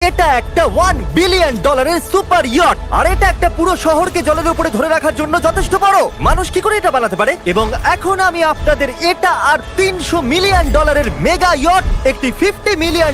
এটা একটা $1 billion super yacht, আর এটা একটা পুরো শহরকে জলের উপরে ধরে রাখার জন্য যথেষ্ট বড়। মানুষ কি করে এটা বানাতে পারে? এবং এখন আমি আপনাদের এটা আর $300 মিলিয়ন মেগা ইয়ট, একটি $50 মিলিয়ন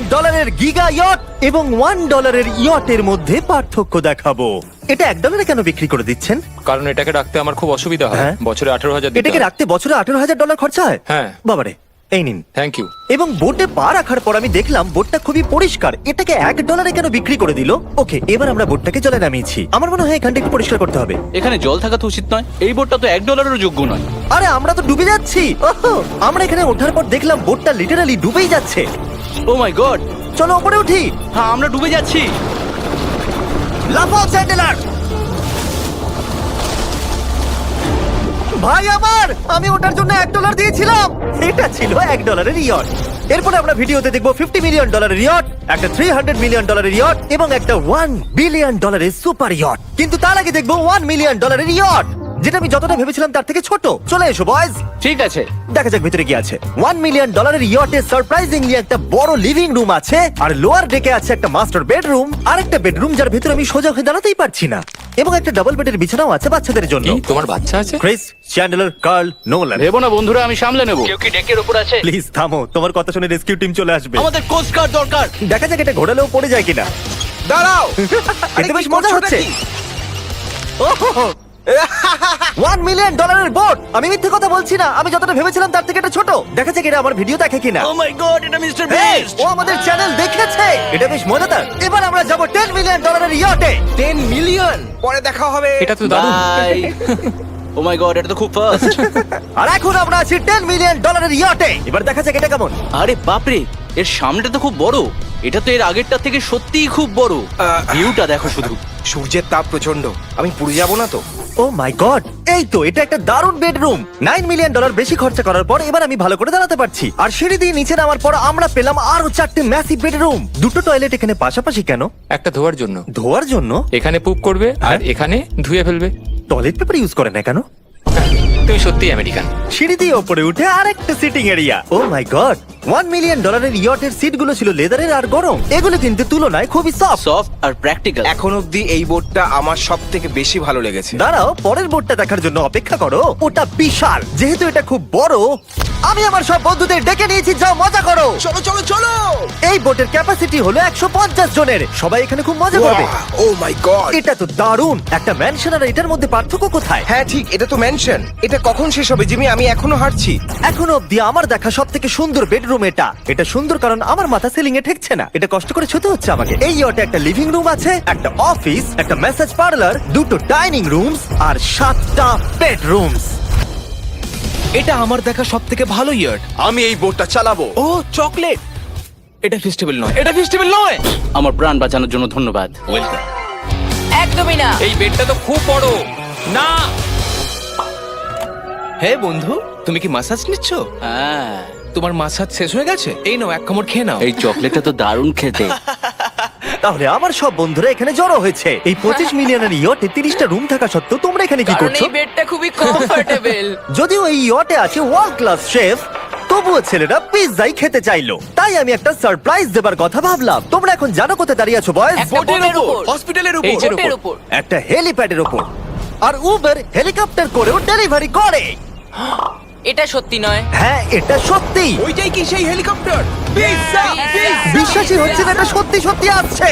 গিগা ইয়ট এবং $1 ইয়টের মধ্যে পার্থক্য দেখাবো। এটা $1 কেন বিক্রি করে দিচ্ছেন? কারণ এটাকে রাখতে আমার খুব অসুবিধা হয়। হ্যাঁ। বছরে 18,000 দিতে এটাকে হয়। রাখতে বছরে $18,000 খরচা হয়? হ্যাঁ। বাবারে, এই নিন। Thank you. এবং বোটে পা রাখার পর আমি দেখলাম বোটটা খুবই পরিষ্কার। এটাকে $1 কেন বিক্রি করে দিল? ওকে, এবার আমরা বোটটাকে জলে নামিয়েছি। আমার মনে হয় এখানটা একটু পরিষ্কার করতে হবে। এখানে জল থাকা তো উচিত নয়। এই বোটটা তো $1 যোগ্য নয়। আরে আমরা তো ডুবে যাচ্ছি। ওহো, আমরা এখানে ওঠার পর দেখলাম বোটটা লিটারালি ডুবেই যাচ্ছে। ও মাই গড, চলো উপরে উঠি। হ্যাঁ আমরা ডুবে যাচ্ছি। লাফাও চ্যান্ডেলার। ভাই আমার, আমি ওটার জন্য $1 দিয়েছিলাম। এটা ছিল $1 ইয়ট। এরপরে আমরা ভিডিওতে দেখবো $50 মিলিয়ন ইয়ট, একটা $300 মিলিয়ন ইয়ট এবং একটা $1 বিলিয়ন সুপার ইয়ট। কিন্তু তার আগে দেখবো $1 মিলিয়ন ইয়ট, যেটা আমি যতটা ভেবেছিলাম তার থেকে ছোট। চলে এসো বয়স, ঠিক আছে, দেখা যাক ভিতরে কি আছে। $1 মিলিয়ন ইয়টে সারপ্রাইজিংলি একটা বড় লিভিং রুম আছে, আর লোয়ার ডেকে আছে একটা মাস্টার বেডরুম, আর একটা বেডরুম যার ভিতরে আমি সোজা হয়ে দাঁড়াতেই পারছি না, এবং একটা ডাবল বেডের বিছানাও আছে বাচ্চাদের জন্য। কি তোমার বাচ্চা আছে? ক্রিস, চ্যান্ডেলার, কার্ল, নোলান, ভেবো না বন্ধুরা, আমি সামলে নেব। কেউ কি ডেকের উপর আছে? প্লিজ থামো, তোমার কথা শুনে রেস্কিউ টিম চলে আসবে। আমাদের কোস্ট গার্ড দরকার। দেখা যাক এটা ঘোরালেও পড়ে যায় কিনা। দাঁড়াও। এতে বেশ মজা হচ্ছে। $1 মিলিয়ন বোট। আমি মিথ্যে কথা বলছি না, আমি যতটা ভেবেছিলাম তার থেকে এটা ছোট। দেখা যাক এটা আমার ভিডিও দেখে কিনা। ও মাই গড, এটা মিস্টার Hey, বিস্ট। ও আমাদের চ্যানেল দেখেছে। এটা বেশ মজাদার। এবার আমরা যাব $10 মিলিয়ন ইয়টে। 10 মিলিয়ন পরে দেখা হবে। এটা তো দারুণ। বাই। ও মাই গড, এটা তো খুব ফাস্ট। আর এখন আমরা আছি $10 মিলিয়ন ইয়টে। এবার দেখা যাক এটা কেমন। আরে বাপরে, এর সামনেটা তো খুব বড়। এটা তো এর আগেরটা থেকে সত্যিই খুব বড়। ভিউটা দেখো শুধু। সূর্যের তাপ প্রচন্ড, আমি পুড়ে যাব না তো? ও মাই গড, এই তো এটা একটা দারুণ বেডরুম। $9 মিলিয়ন বেশি খরচা করার পর এবার আমি ভালো করে দাঁড়াতে পারছি। আর সিঁড়ি দিয়ে নিচে নামার পর আমরা পেলাম আরো 4টে ম্যাসিভ বেডরুম। দুটো টয়লেট এখানে পাশাপাশি কেন? একটা ধোয়ার জন্য। ধোয়ার জন্য? এখানে পুপ করবে আর হ্যাঁ। এখানে ধুয়ে ফেলবে। টয়লেট পেপার ইউজ করে না কেন? তুমি সত্যি আমেরিকান। সিঁড়ি দিয়ে ওপরে উঠে আরেকটা সিটিং এরিয়া। ও মাই গড, $1 মিলিয়ন ইয়টের সিটগুলো ছিল লেদারের আর গরম। এগুলো কিন্তু তুলনায় খুবই সফট। সফট আর প্র্যাকটিক্যাল। এখন অবধি এই বোটটা আমার সব থেকে বেশি ভালো লেগেছে। দাঁড়াও, পরের বোর্ডটা দেখার জন্য অপেক্ষা করো। ওটা বিশাল। যেহেতু এটা খুব বড়, আমি আমার সব বন্ধুদের ডেকে নিয়েছি, যাও মজা করো। চলো চলো চলো। এই বোটের ক্যাপাসিটি হলো 150 জনের। সবাই এখানে খুব মজা করবে। ও মাই গড। এটা তো দারুণ। একটা ম্যানশন আর এটার মধ্যে পার্থক্য কোথায়? হ্যাঁ ঠিক, এটা তো মেনশন। এটা কখন শেষ হবে জিমি? আমি এখনো হাঁটছি। এখনো অব্দি আমার দেখা সব থেকে সুন্দর বেডরুম এটা। এটা সুন্দর কারণ আমার মাথা সিলিং এ ঠেকছে না। এটা কষ্ট করে ছুতে হচ্ছে আমাকে। এই ইয়টে একটা লিভিং রুম আছে, একটা অফিস, একটা ম্যাসাজ পার্লার, দুটো ডাইনিং রুমস আর 7টা বেডরুমস। এটা আমার দেখা সব থেকে ভালো ইয়ার্ড। আমি এই বোটটা চালাবো। ও চকলেট। এটা ফেস্টিভ্যাল নয়, এটা ফেস্টিভ্যাল নয়। আমার প্রাণ বাঁচানোর জন্য ধন্যবাদ। ওয়েলকাম। একদমই না। এই বেডটা তো খুব বড়। না, হে বন্ধু, তুমি কি মাসাজ নিচ্ছ? হ্যাঁ, তোমার মাসাজ শেষ হয়ে গেছে? এই নাও, এক কামড় খেয়ে নাও। এই চকলেটটা তো দারুণ খেতে। তাহলে আমার সব বন্ধুরা এখানে জড়ো হয়েছে। এই 25 মিলিয়নের ইয়টে 30টা রুম থাকা সত্ত্বেও তোমরা এখানে কি কারণ করছো? এই বেডটা খুবই কমফোর্টেবল। যদিও এই ইয়টে আছে ওয়ার্ল্ড ক্লাস শেফ, তবুও ছেলেরা পিৎজাই খেতে চাইলো। তাই আমি একটা সারপ্রাইজ দেবার কথা ভাবলাম। তোমরা এখন জানো কোথায় দাঁড়িয়ে আছো বয়স? একটা বোটের উপর, হসপিটালের এই উপর। যে বোটের উপর। একটা হেলিপ্যাডের ওপর। আর উবার হেলিকপ্টার করেও ডেলিভারি করে। এটা সত্যি নয়। হ্যাঁ, এটা সত্যি। ওইটাই কি সেই হেলিকপ্টার? পিৎজা! বিশ্বাসই হচ্ছে না এটা সত্যি সত্যি আসছে।